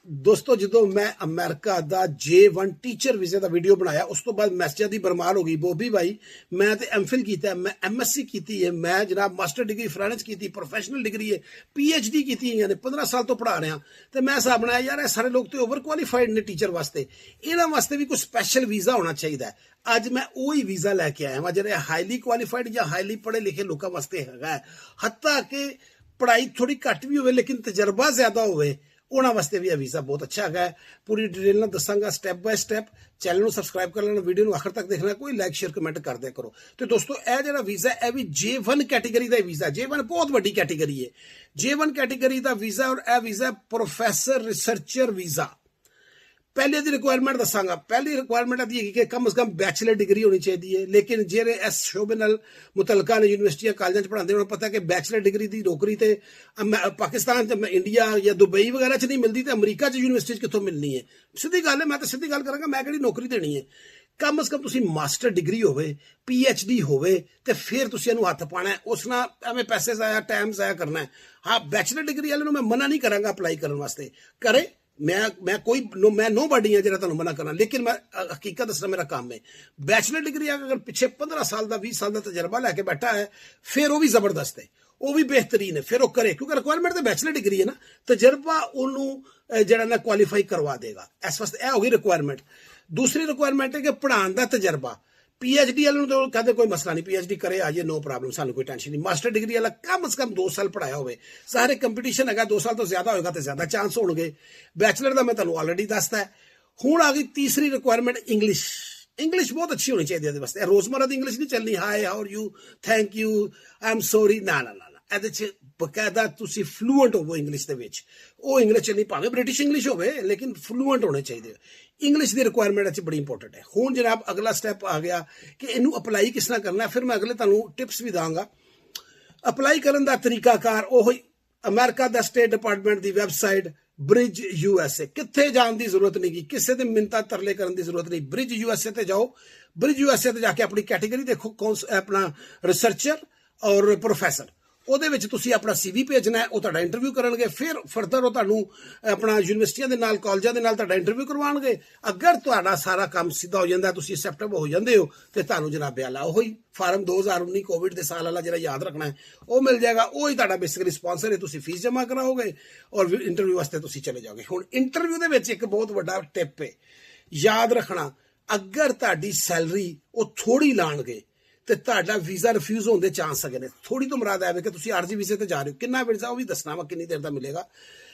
ਦੋਸਤੋ ਜਦੋਂ ਮੈਂ ਅਮਰੀਕਾ ਦਾ J1 ਟੀਚਰ ਵੀਜ਼ੇ ਦਾ ਵੀਡੀਓ ਬਣਾਇਆ ਉਸ ਤੋਂ ਬਾਅਦ ਮੈਸੇਜਾਂ ਦੀ ਬਰਮਾਰ ਹੋ ਗਈ। ਬੋਬੀ ਭਾਈ ਮੈਂ ਤੇ ਐਮਫਿਲ ਕੀਤਾ, ਮੈਂ MSc ਕੀਤੀ ਹੈ, ਮੈਂ ਜਨਾਬ ਮਾਸਟਰ ਡਿਗਰੀ ਫਰਾਂਸ ਕੀਤੀ, ਪ੍ਰੋਫੈਸ਼ਨਲ ਡਿਗਰੀ ਹੈ, PhD ਕੀਤੀ ਹੋਈਆਂ ਨੇ, 15 ਸਾਲ ਤੋਂ ਪੜ੍ਹਾ ਰਿਹਾ। ਤੇ ਮੈਂ ਹਿਸਾਬ ਬਣਾਇਆ ਯਾਰ ਇਹ ਸਾਰੇ ਲੋਕ ਤੇ ਓਵਰ ਕੁਆਲੀਫਾਈਡ ਨੇ ਟੀਚਰ ਵਾਸਤੇ, ਇਹਨਾਂ ਵਾਸਤੇ ਵੀ ਕੋਈ ਸਪੈਸ਼ਲ ਵੀਜ਼ਾ ਹੋਣਾ ਚਾਹੀਦਾ। ਅੱਜ ਮੈਂ ਉਹੀ ਵੀਜ਼ਾ ਲੈ ਕੇ ਆਇਆ ਵਾਂ ਜਿਹੜੇ ਹਾਈਲੀ ਕੁਆਲੀਫਾਈਡ ਜਾਂ ਹਾਈਲੀ ਪੜ੍ਹੇ ਲਿਖੇ ਲੋਕਾਂ ਵਾਸਤੇ ਹੈਗਾ। ਹੱਤਾ ਕਿ ਪੜ੍ਹਾਈ ਥੋੜੀ ਘੱਟ ਵੀ ਹੋਵੇ ਲੇਕਿਨ ਤਜਰਬਾ ਜ਼ਿਆਦਾ ਹੋਵੇ, ਉਹਨਾਂ ਵਾਸਤੇ ਵੀ ਇਹ ਵੀਜ਼ਾ ਬਹੁਤ ਅੱਛਾ ਹੈਗਾ। ਪੂਰੀ ਡਿਟੇਲ ਨਾਲ ਦੱਸਾਂਗਾ ਸਟੈਪ ਬਾय ਸਟੈਪ। ਚੈਨਲ ਨੂੰ ਸਬਸਕ੍ਰਾਈਬ ਕਰ ਲੈਣਾ, ਵੀਡੀਓ ਨੂੰ ਆਖਰ ਤੱਕ ਦੇਖਣਾ, ਕੋਈ ਲਾਈਕ ਸ਼ੇਅਰ ਕਮੈਂਟ ਕਰ ਦਿਆ ਕਰੋ। ਤੇ ਦੋਸਤੋ ਇਹ ਜਿਹੜਾ ਵੀਜ਼ਾ ਇਹ ਵੀ J1 ਕੈਟੇਗਰੀ ਦਾ ਵੀਜ਼ਾ, J1 ਬਹੁਤ ਵੱਡੀ ਕੈਟੇਗਰੀ ਹੈ। J1 ਕੈਟੇਗਰੀ ਦਾ ਵੀਜ਼ਾ ਔਰ ਇਹ ਵੀਜ਼ਾ ਪ੍ਰੋਫੈਸਰ ਰਿਸਰਚਰ ਵੀਜ਼ਾ। ਪਹਿਲੇ ਦੀ ਰਿਕੁਆਇਰਮੈਂਟ ਦੱਸਾਂਗਾ। ਪਹਿਲੀ ਰਿਕੁਆਇਰਮੈਂਟ ਆਦੀ ਹੈ ਕਿ ਕਮ ਸੇ ਕਮ ਬੈਚਲਰ ਡਿਗਰੀ ਹੋਣੀ ਚਾਹੀਦੀ ਹੈ, ਲੇਕਿਨ ਜਿਹੜੇ ਇਸ ਸ਼ੋਬੇ ਨਾਲ ਮੁਤਲਕਾ ਨੇ ਯੂਨੀਵਰਸਿਟੀਆਂ ਕਾਲਜਾਂ 'ਚ ਪੜ੍ਹਾਉਂਦੇ ਉਹਨਾਂ ਨੂੰ ਪਤਾ ਕਿ ਬੈਚਲਰ ਡਿਗਰੀ ਦੀ ਨੌਕਰੀ ਤੇ ਪਾਕਿਸਤਾਨ ਤੇ ਇੰਡੀਆ ਜਾਂ ਦੁਬਈ ਵਗੈਰਾ 'ਚ ਨਹੀਂ ਮਿਲਦੀ, ਤੇ ਅਮਰੀਕਾ 'ਚ ਯੂਨੀਵਰਸਿਟੀ 'ਚ ਕਿੱਥੋਂ ਮਿਲਣੀ ਹੈ? ਸਿੱਧੀ ਗੱਲ ਹੈ, ਮੈਂ ਤਾਂ ਸਿੱਧੀ ਗੱਲ ਕਰਾਂਗਾ, ਮੈਂ ਕਿਹੜੀ ਨੌਕਰੀ ਦੇਣੀ ਹੈ? ਕਮ ਸੇ ਕਮ ਤੁਸੀਂ ਮਾਸਟਰ ਡਿਗਰੀ ਹੋਵੇ, PhD ਹੋਵੇ, ਤੇ ਫਿਰ ਤੁਸੀਂ ਇਹਨੂੰ ਹੱਥ ਪਾਣਾ ਹੈ। ਉਸ ਨਾਲ ਐਵੇਂ ਪੈਸੇ ਜ਼ਾਇਆ, ਟਾਈਮ ਜ਼ਾਇਆ ਕਰਨਾ ਹੈ। ਹਾਂ, ਬੈਚਲਰ ਡਿਗਰੀ ਵਾਲੇ ਨੂੰ ਮੈਂ ਮਨਾ ਨਹੀਂ ਕਰਾਂਗਾ ਅਪਲਾਈ ਕਰਨ ਵਾਸਤੇ, ਕਰੇ। मैं नो बॉडी है जरा मना करना, लेकिन मैं हकीकत दसना मेरा काम है। बैचलर डिग्री अगर पिछे 15 साल का 20 साल का तजर्बा लैके बैठा है फिर वो भी जबरदस्त है, वो भी बेहतरीन है, फिर वो करे, क्योंकि रिक्वायरमेंट तो बैचलर डिग्री है ना, तजर्बा उन्होंने जरा ना क्वालीफाई करवा देगा। इस वास्ते यह होगी रिक्वायरमेंट। दूसरी रिक्वायरमेंट है कि पढ़ाने का तजर्बा। PhD वाले तो कहते कोई मसला नहीं, PhD करे आ जाए, नो प्रॉब्लम, सानू कोई टेंशन नहीं। मास्टर डिग्री वाला कम से कम 2 साल पढ़ाया होवे, सारे कंपीटीशन है 2 साल तो ज्यादा होगा तो ज्यादा चांस होंगे। बैचलर का मैं तुहानू ऑलरेडी दसता है। हुण आ गई तीसरी रिक्वायरमेंट, इंग्लिश। इंग्लिश बहुत अच्छी होनी चाहिए ਇਹਦੇ ਵਾਸਤੇ। रोजमर्रा की इंग्लिश नहीं चलनी, hi how are you, thank you, I am sorry, ना ना ना, ਇਹਦੇ 'ਚ ਬਕਾਇਦਾ ਤੁਸੀਂ ਫਲੂਐਂਟ ਹੋਵੋ ਇੰਗਲਿਸ਼ ਦੇ ਵਿੱਚ। ਉਹ ਇੰਗਲਿਸ਼ ਚੱਲਣੀ, ਭਾਵੇਂ ਬ੍ਰਿਟਿਸ਼ ਇੰਗਲਿਸ਼ ਹੋਵੇ ਲੇਕਿਨ ਫਲੂਐਂਟ ਹੋਣੇ ਚਾਹੀਦੇ। ਇੰਗਲਿਸ਼ ਦੀ ਰਿਕੁਆਇਰਮੈਂਟ ਅੱਛੀ ਬੜੀ ਇੰਪੋਰਟੈਂਟ ਹੈ। ਹੁਣ ਜਨਾਬ ਅਗਲਾ ਸਟੈਪ ਆ ਗਿਆ ਕਿ ਇਹਨੂੰ ਅਪਲਾਈ ਕਿਸ ਤਰ੍ਹਾਂ ਕਰਨਾ। ਫਿਰ ਮੈਂ ਅਗਲੇ ਤੁਹਾਨੂੰ ਟਿਪਸ ਵੀ ਦਾਂਗਾ। ਅਪਲਾਈ ਕਰਨ ਦਾ ਤਰੀਕਾਕਾਰ ਉਹ ਅਮਰੀਕਾ ਦਾ ਸਟੇਟ ਡਿਪਾਰਟਮੈਂਟ ਦੀ ਵੈਬਸਾਈਟ ਬ੍ਰਿਜ USA। ਕਿੱਥੇ ਜਾਣ ਦੀ ਜ਼ਰੂਰਤ ਨਹੀਂ, ਕਿਸੇ ਦੇ ਮਿੰਨਤਾਂ ਤਰਲੇ ਕਰਨ ਦੀ ਜ਼ਰੂਰਤ ਨਹੀਂ। ਬ੍ਰਿਜ USA ਤੇ ਜਾਓ। ਬ੍ਰਿਜ USA ਤੇ ਜਾ ਕੇ ਆਪਣੀ ਕੈਟੇਗਰੀ ਦੇਖੋ, ਕੌਣ ਆਪਣਾ ਰਿਸਰਚਰ ਔਰ ਪ੍ਰੋਫੈਸਰ, ਉਹਦੇ ਵਿੱਚ ਤੁਸੀਂ ਆਪਣਾ CV ਭੇਜਣਾ ਹੈ, ਉਹ ਤੁਹਾਡਾ ਇੰਟਰਵਿਊ ਕਰਨਗੇ। ਫਿਰ ਫਰਦਰ ਉਹ ਤੁਹਾਨੂੰ ਆਪਣਾ ਯੂਨੀਵਰਸਿਟੀਆਂ ਦੇ ਨਾਲ, ਕਾਲਜਾਂ ਦੇ ਨਾਲ ਤੁਹਾਡਾ ਇੰਟਰਵਿਊ ਕਰਵਾਉਣਗੇ। ਅਗਰ ਤੁਹਾਡਾ ਸਾਰਾ ਕੰਮ ਸਿੱਧਾ ਹੋ ਜਾਂਦਾ, ਤੁਸੀਂ ਐਕਸੈਪਟੇਬਲ ਹੋ ਜਾਂਦੇ ਹੋ, ਤੇ ਤੁਹਾਨੂੰ ਜਨਾਬ ਆਲਾ ਉਹੀ ਫਾਰਮ 2019 ਕੋਵਿਡ ਦੇ ਸਾਲ ਵਾਲਾ ਜਿਹੜਾ ਯਾਦ ਰੱਖਣਾ ਹੈ ਉਹ ਮਿਲ ਜਾਏਗਾ। ਉਹੀ ਤੁਹਾਡਾ ਬੇਸਿਕਲੀ ਸਪਾਂਸਰ ਹੈ। ਤੁਸੀਂ ਫੀਸ ਜਮ੍ਹਾਂ ਕਰਾਓਗੇ ਔਰ ਇੰਟਰਵਿਊ ਵਾਸਤੇ ਤੁਸੀਂ ਚਲੇ ਜਾਓਗੇ। ਹੁਣ ਇੰਟਰਵਿਊ ਦੇ ਵਿੱਚ ਇੱਕ ਬਹੁਤ ਵੱਡਾ ਟਿਪ ਹੈ, ਯਾਦ ਰੱਖਣਾ, ਅਗਰ ਤੁਹਾਡੀ ਸੈਲਰੀ ਉਹ ਥੋੜੀ ਲਾਣਗੇ ਤੇ ਤੁਹਾਡਾ ਵੀਜ਼ਾ ਰਿਫਿਊਜ਼ ਹੋਣ ਦੇ ਚਾਂਸ ਹੈਗੇ ਨੇ। ਥੋੜੀ ਤੋਂ ਮੁਰਾਦ ਹੈ ਕਿ ਤੁਸੀਂ ਆਰਜੀ ਵੀਜ਼ੇ ਤੇ ਜਾ ਰਹੇ ਹੋ, ਕਿੰਨਾ ਵੀਜ਼ਾ ਉਹ ਵੀ ਦੱਸਣਾ ਵਾ, ਕਿੰਨੀ ਦੇਰ ਦਾ ਮਿਲੇਗਾ।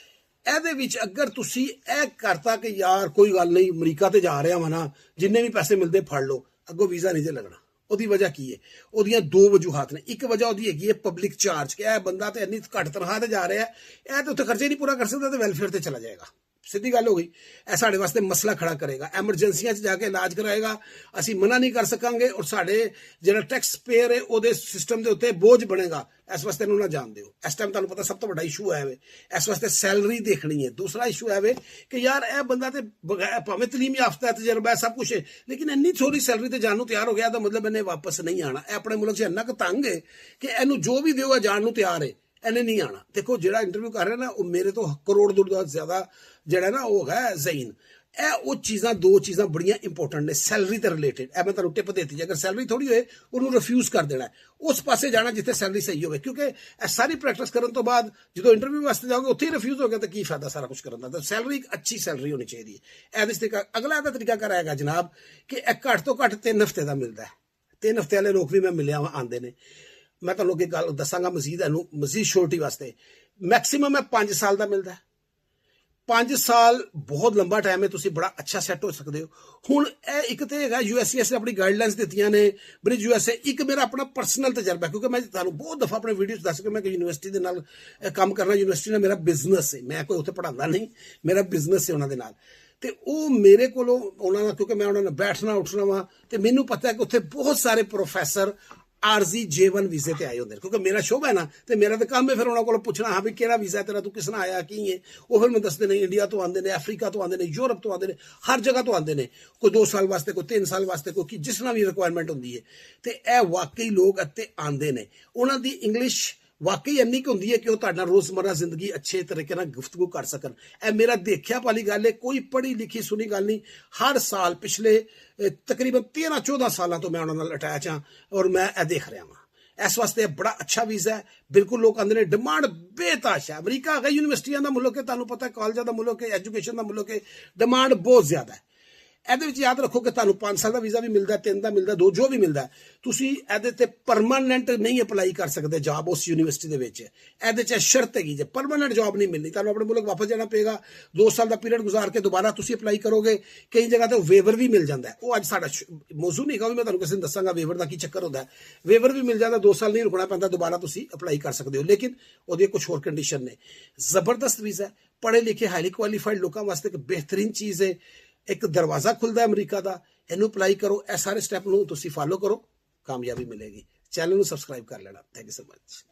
ਇਹਦੇ ਵਿੱਚ ਅਗਰ ਤੁਸੀਂ ਇਹ ਕਰਤਾ ਕਿ ਯਾਰ ਕੋਈ ਗੱਲ ਨਹੀਂ, ਅਮਰੀਕਾ ਤੇ ਜਾ ਰਿਹਾ ਵਾ ਨਾ, ਜਿੰਨੇ ਵੀ ਪੈਸੇ ਮਿਲਦੇ ਫੜ ਲਓ, ਅੱਗੋਂ ਵੀਜ਼ਾ ਨਹੀਂ ਜੇ ਲੱਗਣਾ। ਉਹਦੀ ਵਜ੍ਹਾ ਕੀ ਹੈ? ਉਹਦੀਆਂ 2 ਵਜੂਹਾਤ ਨੇ। ਇੱਕ ਵਜ੍ਹਾ ਉਹਦੀ ਹੈਗੀ ਹੈ ਪਬਲਿਕ ਚਾਰਜ, ਕਿ ਇਹ ਬੰਦਾ ਤੇ ਇੰਨੀ ਘੱਟ ਤਨਖਾਹ ਤੇ ਜਾ ਰਿਹਾ, ਇਹ ਤੇ ਉੱਥੇ ਖਰਚੇ ਨਹੀਂ ਪੂਰਾ ਕਰ ਸਕਦਾ ਤੇ ਵੈਲਫੇਅਰ ਤੇ ਚਲਾ ਜਾਏਗਾ। ਸਿੱਧੀ ਗੱਲ ਹੋ ਗਈ। ਇਹ ਸਾਡੇ ਵਾਸਤੇ ਮਸਲਾ ਖੜਾ ਕਰੇਗਾ। ਐਮਰਜੈਂਸੀਆਂ 'ਚ ਜਾ ਕੇ ਇਲਾਜ ਕਰਾਏਗਾ, ਅਸੀਂ ਮਨਾ ਨਹੀਂ ਕਰ ਸਕਾਂਗੇ, ਔਰ ਸਾਡੇ ਜਿਹੜਾ ਟੈਕਸ ਪੇਅਰ ਹੈ ਉਹਦੇ ਸਿਸਟਮ ਦੇ ਉੱਤੇ ਬੋਝ ਬਣੇਗਾ। ਇਸ ਵਾਸਤੇ ਇਹਨੂੰ ਨਾ ਜਾਣ ਦਿਓ। ਇਸ ਟਾਈਮ ਤੁਹਾਨੂੰ ਪਤਾ ਸਭ ਤੋਂ ਵੱਡਾ ਇਸ਼ੂ ਹੈ ਵੇ, ਇਸ ਵਾਸਤੇ ਸੈਲਰੀ ਦੇਖਣੀ ਹੈ। ਦੂਸਰਾ ਇਸ਼ੂ ਹੈ ਵੇ ਕਿ ਯਾਰ ਇਹ ਬੰਦਾ ਤੇ ਭਾਵੇਂ ਤਲੀਮ ਯਾਫਤਾ, ਤਜਰਬਾ ਹੈ, ਸਭ ਕੁਛ ਹੈ, ਲੇਕਿਨ ਇੰਨੀ ਥੋੜੀ ਸੈਲਰੀ ਤੇ ਜਾਣ ਨੂੰ ਤਿਆਰ ਹੋ ਗਿਆ, ਇਹਦਾ ਮਤਲਬ ਇਹਨੇ ਵਾਪਸ ਨਹੀਂ ਆਉਣਾ। ਇਹ ਆਪਣੇ ਮੁਲਕ 'ਚ ਇੰਨਾ ਕੁ ਤੰਗ ਹੈ ਕਿ ਇਹਨੂੰ ਜੋ ਵੀ ਦਿਓ ਜਾਣ ਨੂੰ ਤਿਆਰ ਹੈ, ਇਹਨੇ ਨਹੀਂ ਆਉਣਾ। ਦੇਖੋ ਜਿਹੜਾ ਇੰਟਰਵਿਊ ਕਰ ਰਿਹਾ ਨਾ, ਉਹ ਮੇਰੇ ਤੋਂ ਕਰੋੜ ਦਾ ਜ਼ਿਆਦਾ ਜਿਹੜਾ ਨਾ ਉਹ ਹੈ ਜ਼ਹੀਨ। ਇਹ ਉਹ ਚੀਜ਼ਾਂ, 2 ਚੀਜ਼ਾਂ ਬੜੀਆਂ ਇੰਪੋਰਟੈਂਟ ਨੇ ਸੈਲਰੀ ਤੇ ਰਿਲੇਟਡ। ਇਹ ਮੈਂ ਤੁਹਾਨੂੰ ਟਿਪ ਦੇਤੀ, ਅਗਰ ਸੈਲਰੀ ਥੋੜੀ ਹੋਏ ਉਹਨੂੰ ਰਿਫਿਊਜ਼ ਕਰ ਦੇਣਾ, ਉਸ ਪਾਸੇ ਜਾਣਾ ਜਿੱਥੇ ਸੈਲਰੀ ਸਹੀ ਹੋਵੇ। ਕਿਉਂਕਿ ਇਹ ਸਾਰੀ ਪ੍ਰੈਕਟਿਸ ਕਰਨ ਤੋਂ ਬਾਅਦ ਜਦੋਂ ਇੰਟਰਵਿਊ ਵਾਸਤੇ ਜਾਓਗੇ ਉੱਥੇ ਹੀ ਰਿਫਿਊਜ਼ ਹੋ ਗਿਆ ਤਾਂ ਕੀ ਫਾਇਦਾ ਸਾਰਾ ਕੁਝ ਕਰਨ ਦਾ। ਤਾਂ ਸੈਲਰੀ ਇੱਕ ਅੱਛੀ ਸੈਲਰੀ ਹੋਣੀ ਚਾਹੀਦੀ ਹੈ। ਇਹਦੇ ਤਰੀਕਾ ਅਗਲਾ ਇਹਦਾ ਤਰੀਕਾ ਕਰ ਆਏਗਾ ਜਨਾਬ ਕਿ ਇਹ ਘੱਟ ਤੋਂ ਘੱਟ 3 ਹਫ਼ਤੇ ਦਾ ਮਿਲਦਾ ਹੈ। 3 ਹਫ਼ਤੇ ਵਾਲੇ ਲੋਕ ਵੀ ਮੈਂ ਮਿਲਿਆ ਆਉਂਦੇ ਨੇ। ਮੈਂ ਤੁਹਾਨੂੰ ਇੱਕ ਗੱਲ ਦੱਸਾਂਗਾ ਮਜ਼ੀਦ, ਇਹਨੂੰ ਮਜ਼ੀਦ ਸ਼ੋਰਟੀ ਵਾਸਤੇ ਮੈਕਸਿਮਮ 5 ਸਾਲ ਦਾ ਮਿਲਦਾ। 5 ਸਾਲ ਬਹੁਤ ਲੰਬਾ ਟਾਈਮ ਹੈ, ਤੁਸੀਂ ਬੜਾ ਅੱਛਾ ਸੈੱਟ ਹੋ ਸਕਦੇ ਹੋ। ਹੁਣ ਇਹ ਇੱਕ ਤੇ ਹੈਗਾ USCIS ਨੇ ਆਪਣੀ ਗਾਈਡਲਾਈਨਸ ਦਿੱਤੀਆਂ ਨੇ, ਬ੍ਰਿਜ USA। ਇੱਕ ਮੇਰਾ ਆਪਣਾ ਪਰਸਨਲ ਤਜਰਬਾ, ਕਿਉਂਕਿ ਮੈਂ ਤੁਹਾਨੂੰ ਬਹੁਤ ਦਫਾ ਆਪਣੇ ਵੀਡੀਓ 'ਚ ਦੱਸ ਕੇ ਮੈਂ ਕਿ ਯੂਨੀਵਰਸਿਟੀ ਦੇ ਨਾਲ ਕੰਮ ਕਰਨਾ, ਯੂਨੀਵਰਸਿਟੀ ਨਾਲ ਮੇਰਾ ਬਿਜ਼ਨਸ ਹੈ, ਮੈਂ ਕੋਈ ਉੱਥੇ ਪੜ੍ਹਾਉਂਦਾ ਨਹੀਂ, ਮੇਰਾ ਬਿਜ਼ਨਸ ਹੈ ਉਹਨਾਂ ਦੇ ਨਾਲ। ਤੇ ਉਹ ਮੇਰੇ ਕੋਲੋਂ ਉਹਨਾਂ ਨਾਲ, ਕਿਉਂਕਿ ਮੈਂ ਉਹਨਾਂ ਨਾਲ ਬੈਠਣਾ ਉੱਠਣਾ ਵਾ, ਤੇ ਮੈਨੂੰ ਪਤਾ ਹੈ ਕਿ ਉੱਥੇ ਬਹੁਤ ਸਾਰੇ ਪ੍ਰੋਫੈਸਰ ਆਰਜ਼ੀ J1 ਵੀਜ਼ੇ ਤੇ ਆਏ ਹੁੰਦੇ ਨੇ। ਕਿਉਂਕਿ ਮੇਰਾ ਸ਼ੋਅ ਹੈ ਨਾ, ਤੇ ਮੇਰਾ ਤਾਂ ਕੰਮ ਹੈ ਫਿਰ ਉਹਨਾਂ ਕੋਲੋਂ ਪੁੱਛਣਾ, ਹਾਂ ਵੀ ਕਿਹੜਾ ਵੀਜ਼ਾ ਤੇਰਾ, ਤੂੰ ਕਿਸ ਨਾਲ ਆਇਆ, ਕੀ ਹੈ। ਉਹ ਫਿਰ ਮੈਨੂੰ ਦੱਸਦੇ ਨੇ, ਇੰਡੀਆ ਤੋਂ ਆਉਂਦੇ ਨੇ, ਅਫਰੀਕਾ ਤੋਂ ਆਉਂਦੇ ਨੇ, ਯੂਰਪ ਤੋਂ ਆਉਂਦੇ ਨੇ, ਹਰ ਜਗ੍ਹਾ ਤੋਂ ਆਉਂਦੇ ਨੇ। ਕੋਈ 2 ਸਾਲ ਵਾਸਤੇ, ਕੋਈ 3 ਸਾਲ ਵਾਸਤੇ, ਕੋਈ ਜਿਸ ਨਾਲ ਵੀ ਰਿਕੁਆਇਰਮੈਂਟ ਹੁੰਦੀ ਹੈ। ਤੇ ਇਹ ਵਾਕਈ ਲੋਕ ਇੱਥੇ ਆਉਂਦੇ ਨੇ। ਉਹਨਾਂ ਦੀ ਇੰਗਲਿਸ਼ ਵਾਕਈ ਇੰਨੀ ਕੁ ਹੁੰਦੀ ਹੈ ਕਿ ਉਹ ਤੁਹਾਡੇ ਨਾਲ ਰੋਜ਼ਮਰਾ ਜ਼ਿੰਦਗੀ ਅੱਛੇ ਤਰੀਕੇ ਨਾਲ ਗੁਫ਼ਤਗੂ ਕਰ ਸਕਣ। ਇਹ ਮੇਰਾ ਦੇਖਿਆ ਵਾਲੀ ਗੱਲ ਹੈ, ਕੋਈ ਪੜ੍ਹੀ ਲਿਖੀ ਸੁਣੀ ਗੱਲ ਨਹੀਂ। ਹਰ ਸਾਲ ਪਿਛਲੇ ਤਕਰੀਬਨ 13-14 ਸਾਲਾਂ ਤੋਂ ਮੈਂ ਉਹਨਾਂ ਨਾਲ ਅਟੈਚ ਹਾਂ ਔਰ ਮੈਂ ਇਹ ਦੇਖ ਰਿਹਾ ਹਾਂ। ਇਸ ਵਾਸਤੇ ਬੜਾ ਅੱਛਾ ਵੀਜ਼ਾ ਹੈ। ਬਿਲਕੁਲ ਲੋਕ ਆਂਦੇ ਨੇ ਡਿਮਾਂਡ ਬੇਤਾਸ਼ ਹੈ। ਅਮਰੀਕਾ ਹੈਗਾ ਯੂਨੀਵਰਸਿਟੀਆਂ ਦਾ ਮੁਲਕ ਹੈ, ਤੁਹਾਨੂੰ ਪਤਾ ਕਾਲਜਾਂ ਦਾ ਮੁਲਕ ਹੈ, ਐਜੂਕੇਸ਼ਨ ਦਾ ਮੁਲਕ ਹੈ, ਡਿਮਾਂਡ ਬਹੁਤ ਜ਼ਿਆਦਾ ਹੈ। ਇਹਦੇ ਵਿੱਚ ਯਾਦ ਰੱਖੋ ਕਿ ਤੁਹਾਨੂੰ 5 ਸਾਲ ਦਾ ਵੀਜ਼ਾ ਵੀ ਮਿਲਦਾ, 3 ਦਾ ਮਿਲਦਾ, 2 ਜੋ ਵੀ ਮਿਲਦਾ, ਤੁਸੀਂ ਇਹਦੇ ਤੇ ਪਰਮਾਨੈਂਟ ਨਹੀਂ ਅਪਲਾਈ ਕਰ ਸਕਦੇ ਜੌਬ ਉਸ ਯੂਨੀਵਰਸਿਟੀ ਦੇ ਵਿੱਚ। ਇਹਦੇ 'ਚ ਸ਼ਰਤ ਹੈਗੀ ਜੇ ਪਰਮਾਨੈਂਟ ਜੌਬ ਨਹੀਂ ਮਿਲਣੀ, ਤੁਹਾਨੂੰ ਆਪਣੇ ਮੁਲਕ ਵਾਪਸ ਜਾਣਾ ਪਏਗਾ। 2 ਸਾਲ ਦਾ ਪੀਰੀਅਡ ਗੁਜ਼ਾਰ ਕੇ ਦੁਬਾਰਾ ਤੁਸੀਂ ਅਪਲਾਈ ਕਰੋਗੇ। ਕਈ ਜਗ੍ਹਾ ਤੇ ਵੇਵਰ ਵੀ ਮਿਲ ਜਾਂਦਾ, ਉਹ ਅੱਜ ਸਾਡਾ ਮੌਜੂ ਨਹੀਂ ਹੈਗਾ, ਵੀ ਮੈਂ ਤੁਹਾਨੂੰ ਕਿਸੇ ਨੂੰ ਦੱਸਾਂਗਾ ਵੇਵਰ ਦਾ ਕੀ ਚੱਕਰ ਹੁੰਦਾ। ਵੇਵਰ ਵੀ ਮਿਲ ਜਾਂਦਾ, 2 ਸਾਲ ਨਹੀਂ ਰੁਕਣਾ ਪੈਂਦਾ, ਦੁਬਾਰਾ ਤੁਸੀਂ ਅਪਲਾਈ ਕਰ ਸਕਦੇ ਹੋ। ਲੇਕਿਨ ਉਹਦੀਆਂ ਕੁਝ ਹੋਰ ਕੰਡੀਸ਼ਨ ਨੇ। ਜ਼ਬਰਦਸਤ ਵੀਜ਼ਾ, ਪੜ੍ਹੇ ਲਿਖੇ ਹਾਈਲੀ ਕੁਆਲੀਫਾਈਡ ਲੋਕਾਂ ਵਾਸਤੇ ਇੱਕ ਬਿਹਤਰੀਨ ਚੀਜ਼ ਹੈ। ਇੱਕ ਦਰਵਾਜ਼ਾ ਖੁੱਲਦਾ ਅਮਰੀਕਾ ਦਾ, ਇਹਨੂੰ ਅਪਲਾਈ ਕਰੋ। ਇਹ ਸਾਰੇ ਸਟੈਪ ਨੂੰ ਤੁਸੀਂ ਫਾਲੋ ਕਰੋ, ਕਾਮਯਾਬੀ ਮਿਲੇਗੀ। ਚੈਨਲ ਨੂੰ ਸਬਸਕ੍ਰਾਈਬ ਕਰ ਲੈਣਾ। Thank you so much.